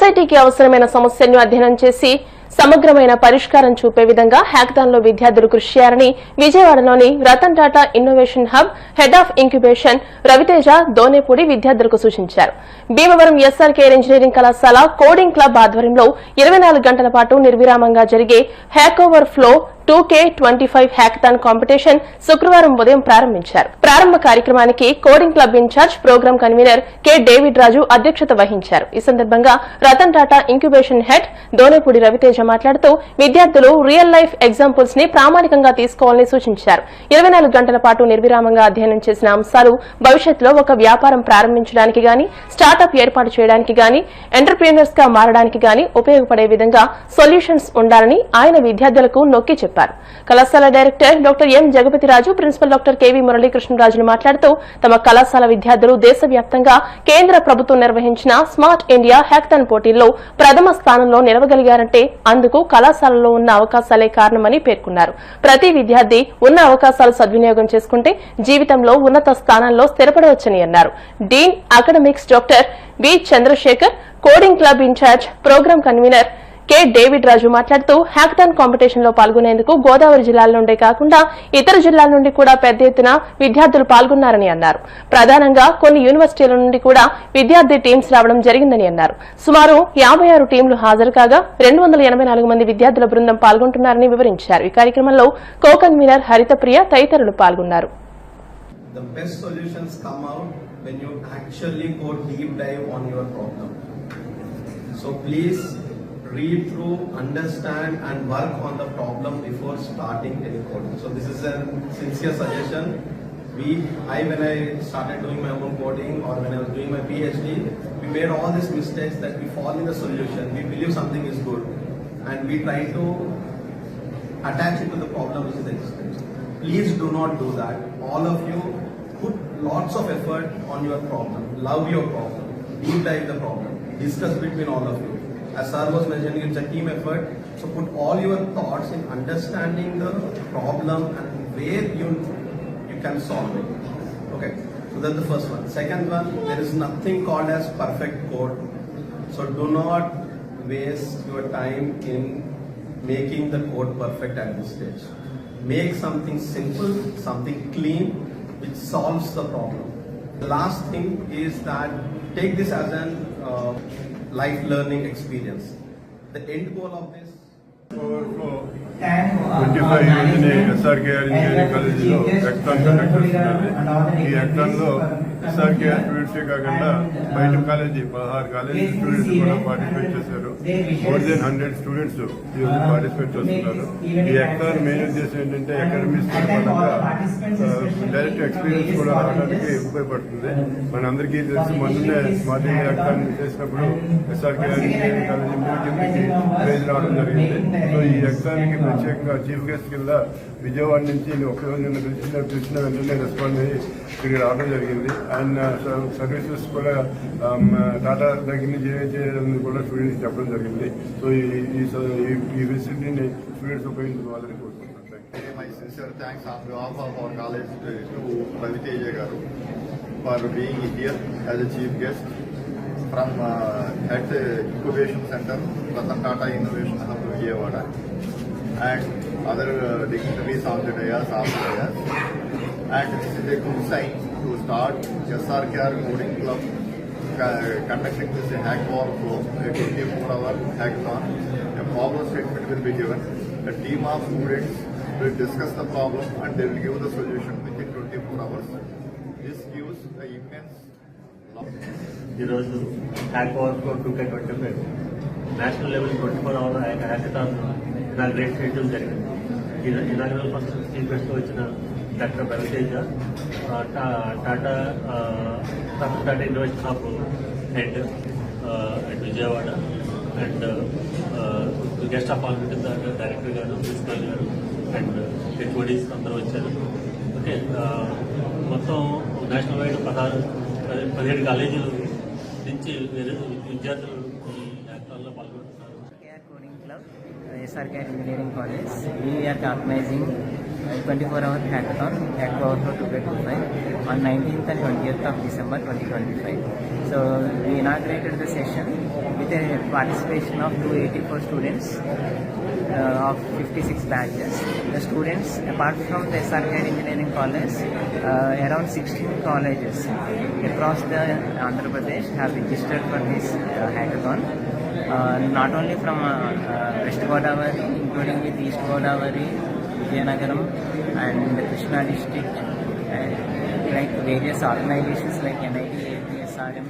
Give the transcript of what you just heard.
సొసైటీకి అవసరమైన సమస్యలను అధ్యయనం చేసి సమగ్రమైన పరిష్కారం చూపే విధంగా హ్యాకథాన్ లో విద్యార్థులు కృషి చేయాలని విజయవాడలోని Ratan Tata innovation hub head of incubation Raviteja Donepudi విద్యార్థులకు సూచించారు. భీమవరం ఎస్ఆర్కేఆర్ ఇంజనీరింగ్ కళాశాల కోడింగ్ క్లబ్ ఆధ్వర్యంలో 24 గంటల పాటు నిర్విరామంగా జరిగే hack over flow 2K25 hackathon competition శుక్రవారం ఉదయం ప్రారంభించారు. ప్రారంభ కార్యక్రమానికి coding club incharge programme convener K David Raju అధ్యక్షత వహించారు. ఈ సందర్భంగా రతన్ టాటా ఇంక్యుబేషన్ హెడ్ దోనేపూడి రవితేజ మాట్లాడుతూ విద్యార్థులు రియల్ లైఫ్ ఎగ్జాంపుల్స్ ని ప్రామాణికంగా తీసుకోవాలని సూచించారు. 24 గంటల పాటు నిర్విరామంగా అధ్యయనం చేసిన అంశాలు భవిష్యత్తులో ఒక వ్యాపారం ప్రారంభించడానికి గాని స్టార్టప్ ఏర్పాటు చేయడానికి గాని ఎంటర్ప్రీనర్స్ గా మారడానికి గాని ఉపయోగపడే విధంగా సొల్యూషన్స్ ఉండాలని ఆయన విద్యార్థులకు నొక్కి చెప్పారు. కళాశాల director doctor M Jagapathiraju, principal doctor KV మురళీకృష్ణరాజులు మాట్లాడుతూ తమ కళాశాల విద్యార్థులు దేశవ్యాప్తంగా కేంద్ర ప్రభుత్వం నిర్వహించిన స్మార్ట్ ఇండియా హ్యాకథాన్ పోటీల్లో ప్రథమ స్థానంలో నిలవగలిగారంటే అందుకు కళాశాలలో ఉన్న అవకాశాలే కారణమని పేర్కొన్నారు. ప్రతి విద్యార్థి ఉన్న అవకాశాలు సద్వినియోగం చేసుకుంటే జీవితంలో ఉన్నత స్థానంలో స్థిరపడవచ్చని అన్నారు. Dean academics doctor V Chandrasekhar, coding club incharge programme convener K David Raju మాట్లాడుతూ హ్యాకథాన్ కాంపిటీషన్ లో పాల్గొనేందుకు గోదావరి జిల్లాల నుండే కాకుండా ఇతర జిల్లాల నుండి కూడా పెద్ద ఎత్తున విద్యార్థులు పాల్గొన్నారని అన్నారు. ప్రధానంగా కొన్ని యూనివర్సిటీల నుండి కూడా విద్యార్థి టీమ్స్ రావడం జరిగిందని అన్నారు. సుమారు 56 టీంలు హాజరు కాగా 284 మంది విద్యార్థుల బృందం పాల్గొంటున్నారని వివరించారు. ఈ కార్యక్రమంలో కో కన్వీనర్ హరితప్రియ తదితరులు పాల్గొన్నారు. The best solutions come out when you actually go deep dive on your problem. So please read through, understand and work on the problem before starting any coding. So this is a sincere suggestion. When I started doing my own coding or when I was doing my PhD, we made all these mistakes that we fall in the solution. We believe something is good and we try to attach it to the problem which is existing. Please do not do that. All of you put lots of effort on your problem. Love your problem. Deep dive the problem. Discuss between all of you. As sir was mentioning, it's a team effort. So put all your thoughts in understanding the problem and where you can solve it. Okay. So that's the first one. Second one, there is nothing called as perfect code. So do not waste your time in making the code perfect at this stage. Make something simple, something clean, which solves the problem. The last thing is that take this as an life learning experience. The end goal of this 25 SRKR engineering కాలేజీలో hackathon conduct చేస్తున్నారు. ఈ hackathon లో SRKR స్టూడెంట్సే కాకుండా బయట college 16 college students కూడా participate చేశారు. More than 100 students participate చేస్తున్నారు. ఈ హ్యాకథాన్ మెయిన్ ఉద్దేశం ఏంటంటే అకాడమిక్స్ డైరెక్ట్ ఎక్స్పీరియన్స్ కూడా రావడానికి ఉపయోగపడుతుంది. మనందరికీ తెలుసు, మొన్ననే స్మార్ట్ ఇండియా హ్యాకథాన్ చేసినప్పుడు SRKR ఇంజనీరింగ్ కాలేజీ మ్యూజియంకి ప్రైజ్ రావడం జరిగింది. సో ఈ ఎగ్జామ్కి ప్రత్యేకంగా చీఫ్ గెస్ట్ కింద విజయవాడ నుంచి నిన్న పిలిచిన వెంటనే రెస్పాండ్ అయ్యి ఇక్కడికి రావడం జరిగింది. అండ్ సర్వీసెస్ కూడా టాటా దగ్గర నుంచి చేయడం కూడా స్టూడెంట్స్ చెప్పడం జరిగింది. సో ఈ ఫెసిలిటీని స్టూడెంట్స్ ఉపయోగించుకోవాలని కోరుకుంటున్నాను. My sincere thanks on behalf of our college to Raviteja garu for being here as a chief guest from at Incubation Center, Ratan Tata Innovation Hub, Vijayawada, and other dignitaries on the dais. And this is a good sign to start SRKR Coding Club conducting this hack war flow, a 24-hour hackathon. A problem statement will be given. A team of students will discuss the problem and they will give the solution within 24 hours. This gives an immense ఈరోజు hack over flow 2K25 national level 24-hour hackathon inaugurate చేయడం జరిగింది. Inaugural first chief guest వచ్చిన doctor Raviteja, Tata innovation hub head at Vijayawada, and guest of honour director గారు, principal గారు and HODs అందరూ వచ్చారు. Okay, మొత్తం national wide 17 కాలేజీలు నుంచి విద్యార్థులు ఈ హ్యాకథాన్లో పాల్గొంటున్నారు. Coding club SRKR engineering college, we are organizing 24-hour hackathon at Power 2K25 on 19th and 20th of December 2025. So we inaugurated the session with a participation of 284 students of 56 batches. The students, apart from the SRK Engineering College, around 16 colleges across the Andhra Pradesh have registered for this hackathon. Not only from West Godavari, including with East Godavari, Vizianagaram and the Krishna district, like various organizations like NIT, APSRM,